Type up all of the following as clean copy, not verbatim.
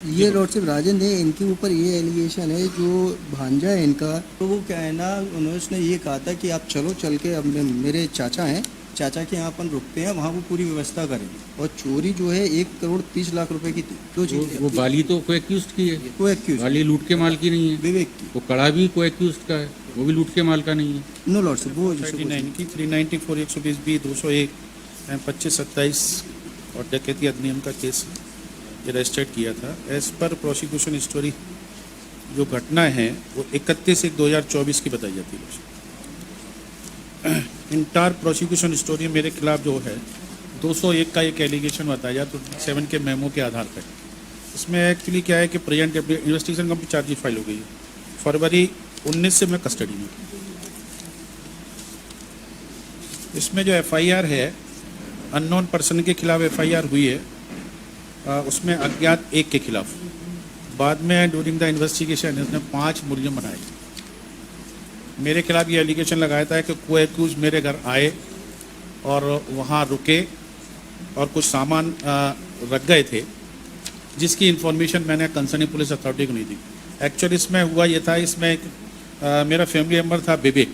ये लॉर्ड सिर्फ राजेंद्र है, इनके ऊपर ये एलिगेशन है जो भांजा है इनका। तो वो क्या है ना, उन्होंने ये कहा था कि आप चलो चल के, अब मेरे चाचा हैं, चाचा के यहाँ अपन रुकते हैं, वहाँ वो पूरी व्यवस्था करेंगे। और चोरी जो है 1 करोड़ 30 लाख रुपए की थी। दो चीज़, वो बाली तो को एक्यूज की है, को एक्यूज बाली लूट के माल की नहीं है। विवेक की, वो कड़ा भी को एक्यूज का है, वो भी लूट के माल का नहीं है। नो लॉर्ड सिर्फ वो 39 की 394 120 201 25 27 और डकैती अधिनियम का केस ये रजिस्टर्ड किया था। एज पर प्रोसिक्यूशन स्टोरी जो घटना है वो 31/1/2024 की बताई जाती है। इंटायर प्रोसिक्यूशन स्टोरी मेरे खिलाफ जो है 201 का एक एलिगेशन बताया तो 7 के मेमो के आधार पर। इसमें एक्चुअली क्या है कि present investigation complete chargesheet file हो गई है। फरवरी 19 से मैं कस्टडी में। इसमें जो एफआईआर है, अननोन पर्सन के खिलाफ एफआईआर हुई है, उसमें अज्ञात एक के खिलाफ। बाद में ड्यूरिंग द इन्वेस्टिगेशन इसने 5 मुलजिम बनाए। मेरे खिलाफ ये एलिगेशन लगाया था कि को एक्यूज मेरे घर आए और वहाँ रुके और कुछ सामान रख गए थे, जिसकी इन्फॉर्मेशन मैंने कंसर्निंग पुलिस अथॉरिटी को नहीं दी। एक्चुअली इसमें हुआ ये था, इसमें एक मेरा फैमिली मेम्बर था विवेक,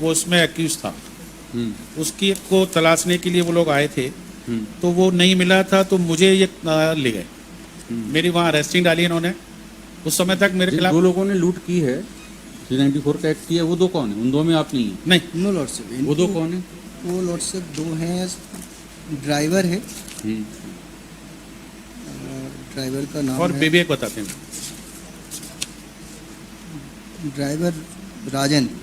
वो उसमें एक्यूज था। उसकी को तलाशने के लिए वो लोग आए थे, तो वो नहीं मिला था, तो मुझे ये ले गए। मेरी वहाँ अरेस्टिंग डाली इन्होंने। उस समय तक मेरे खिलाफ दो लोगों ने लूट की है, 394 का एक्ट किया है, वो दो कौन है? उन दो में आप नहीं है? नहीं, नो लॉर्ड सिर्फ वो दो कौन है? वो लॉर्ड सिर्फ 2 हैं। ड्राइवर है, ड्राइवर का नाम और है, विवेक बताते हैं। ड्राइवर राजेंद्र।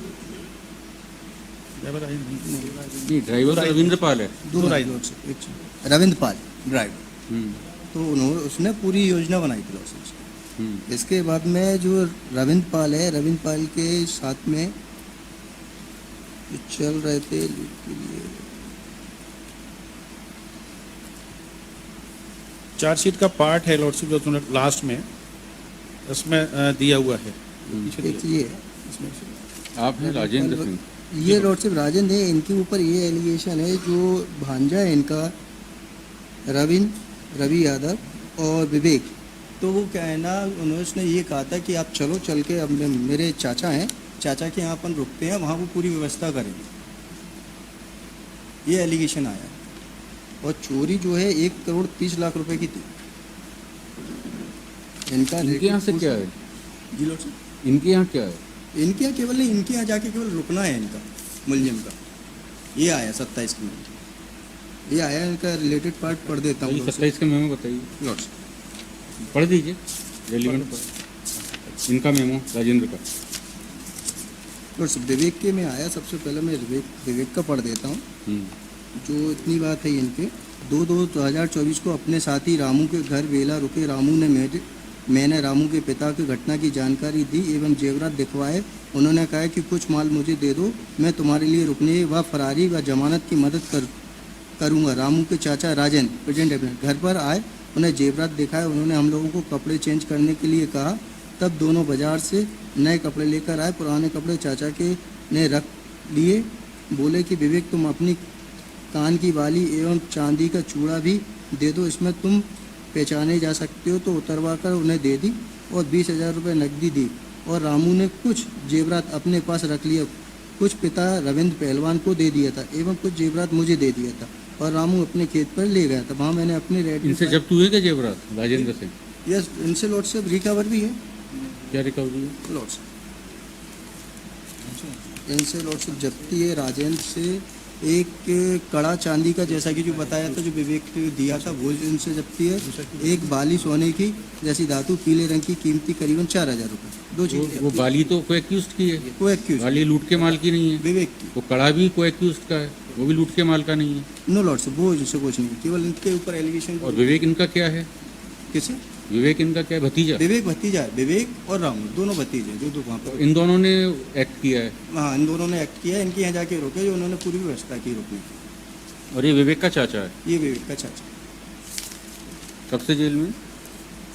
नहीं, ड्राइवर तो रविंद्र पाल है। दो राइट। लॉर्ड सिर्फ, एक रविंद्र पाल ड्राइवर। तो उन्होंने उसने पूरी योजना बनाई थी लॉर्ड सिर्फ। इसके बाद में जो रविंद्र पाल है, रविंद्र पाल के साथ में जो चल रहे थे लूट के लिए। चार्जशीट का पार्ट है लॉर्डशिप जो तुमने लास्ट में उसमें दिया हुआ है। एक ये है इसमें आप हैं राजेंद्र सिंह। ये लॉर्ड सिर्फ राजेंद्र है, इनके ऊपर ये एलिगेशन है जो भांजा है इनका, रवि यादव और विवेक। तो वो क्या है ना, उन्होंने ये कहा था कि आप चलो चल के, अब मेरे चाचा हैं, चाचा के यहाँ अपन रुकते हैं, वहाँ वो पूरी व्यवस्था करेंगे। ये एलिगेशन आया है। और चोरी जो है 1 करोड़ 30 लाख रुपए की थी। इनका इनके यहाँ से क्या है? जी लॉर्ड सिर्फ, इनके यहाँ क्या है? इनके यहाँ केवल नहीं, इनके यहाँ जाके केवल रुकना है इनका, मुलजिम का। ये आया 27 की मेमो। ये आया, इनका रिलेटेड पार्ट पढ़ देता हूँ। 27 के मेमो बताइए, लॉर्ड्स पढ़ दीजिए रेलिवेंट पर। इनका मेमो राजेंद्र का। लॉर्ड्स विवेक के में आया। सबसे पहले मैं विवेक का पढ़ देता हूँ। जो इतनी बात है इनके, 2/2/2024 को अपने साथी रामू के घर वेला रुके। रामू ने मैंने रामू के पिता की घटना की जानकारी दी एवं जेवरात दिखवाए। उन्होंने कहा कि कुछ माल मुझे दे दो, मैं तुम्हारे लिए रुकने व फरारी व जमानत की मदद करूँगा। रामू के चाचा राजेंद्र प्रेजेंट घर पर आए, उन्हें जेवरात दिखाए। उन्होंने हम लोगों को कपड़े चेंज करने के लिए कहा। तब दोनों बाजार से नए कपड़े लेकर आए। पुराने कपड़े चाचा के ने रख लिए। बोले कि विवेक, तुम अपनी कान की बाली एवं चांदी का चूड़ा भी दे दो, इसमें तुम पहचाने जा सकते हो। तो उतरवा कर उन्हें दे दी और 20,000 रुपये नकदी दी। और रामू ने कुछ जेवरात अपने पास रख लिया। कुछ पिता रविंद्र पहलवान को दे दिया था एवं कुछ जेवरात मुझे दे दिया था। और रामू अपने खेत पर ले गया था। वहाँ मैंने अपने रेड इनसे जब्त हुए क्या जेवरात राजेंद्र सिंह? यस, इनसे लॉर्ड से रिकवर भी है। क्या रिकवरी है? लॉर्ड से इनसे लॉर्ड से जब्ती है। राजेंद्र से एक कड़ा चांदी का, जैसा कि जो बताया था, जो विवेक ने दिया था, वो इनसे जब्ती है। एक बाली सोने की जैसी धातु पीले रंग की, कीमती करीबन 4,000 रुपये। दो चीज़। वो बाली तो को एक्यूज की है, को एक्यूज बाली लूट के माल की नहीं है। विवेक की, वो कड़ा भी को एक्यूज का है, वो भी लूट के माल का नहीं है। नो लॉर्ड से वो जिससे कुछ नहीं, केवल इनके ऊपर एलिगेशन। और विवेक इनका क्या है? किसे? विवेक इनका क्या है? भतीजा? विवेक भतीजा है। विवेक और रामू दोनों भतीजे जो वहाँ पर। इन दोनों ने एक्ट किया है। हाँ, इन दोनों ने एक्ट किया। इनके यहाँ जाके रोके, जो उन्होंने पूरी व्यवस्था की रोकने की। और ये विवेक का चाचा है। ये विवेक का चाचा। कब से जेल में?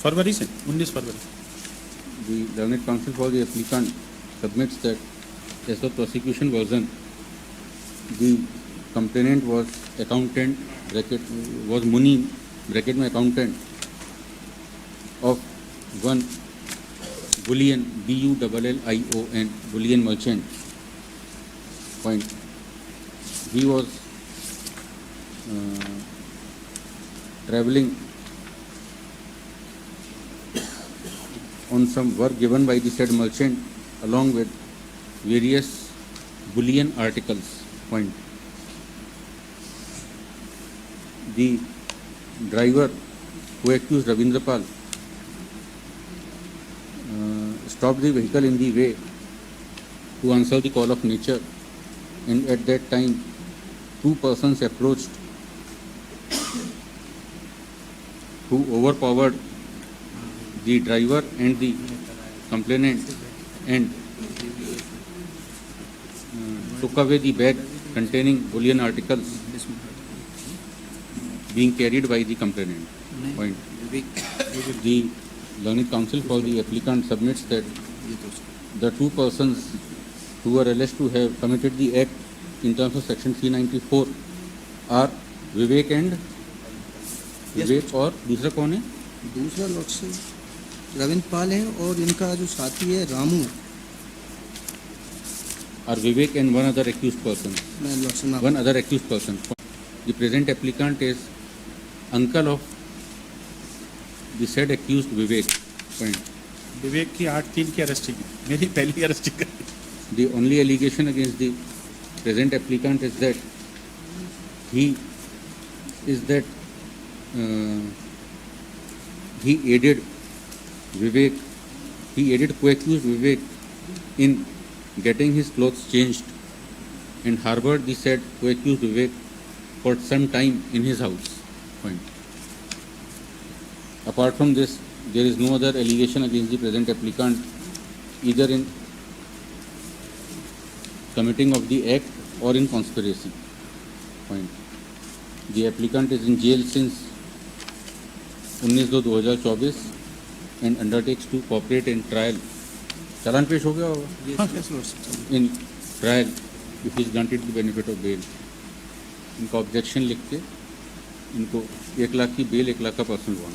फरवरी से 19 फरवरी। The learned counsel for the applicant submits that as per prosecution version, the complainant was accountant bracket was Muni bracket में accountant one Bullion, Bullion, Bullion merchant. Point. He was traveling on some work given by the said merchant along with various bullion articles. Point. The driver who accused Ravindrapal stopped the vehicle in the way to answer the call of nature, and at that time two persons approached who overpowered the driver and the complainant and took away the bag containing bullion articles being carried by the complainant. Point. The learned counsel for the applicant submits that the two persons who were alleged to have committed the act in terms of section 394 are Vivek and विवेक और दूसरा कौन है? दूसरा lot से रविंद्र पाल है और इनका जो साथी है रामू और विवेक and one other accused person. मैं लॉट से नाम One other accused person. The present applicant is uncle of the said accused Vivek. Point. विवेक की 8/3 की अरेस्टिंग है, मेरी पहली अरेस्टिंग है. The only allegation against the present applicant is that he aided Vivek, he aided co-accused Vivek in getting his clothes changed and harbored the said co-accused Vivek for some time in his house. Point. Apart from this, there is no other allegation against the present applicant either in committing of the act or in conspiracy. Point. The applicant is in jail since 19/2/2024 and undertakes to cooperate in trial. चालान पेश हो गया होगा in trial if he is granted the benefit of bail. इनका objection लिख के इनको 1 लाख की bell 1 lakh का पर्सनल बॉन्ड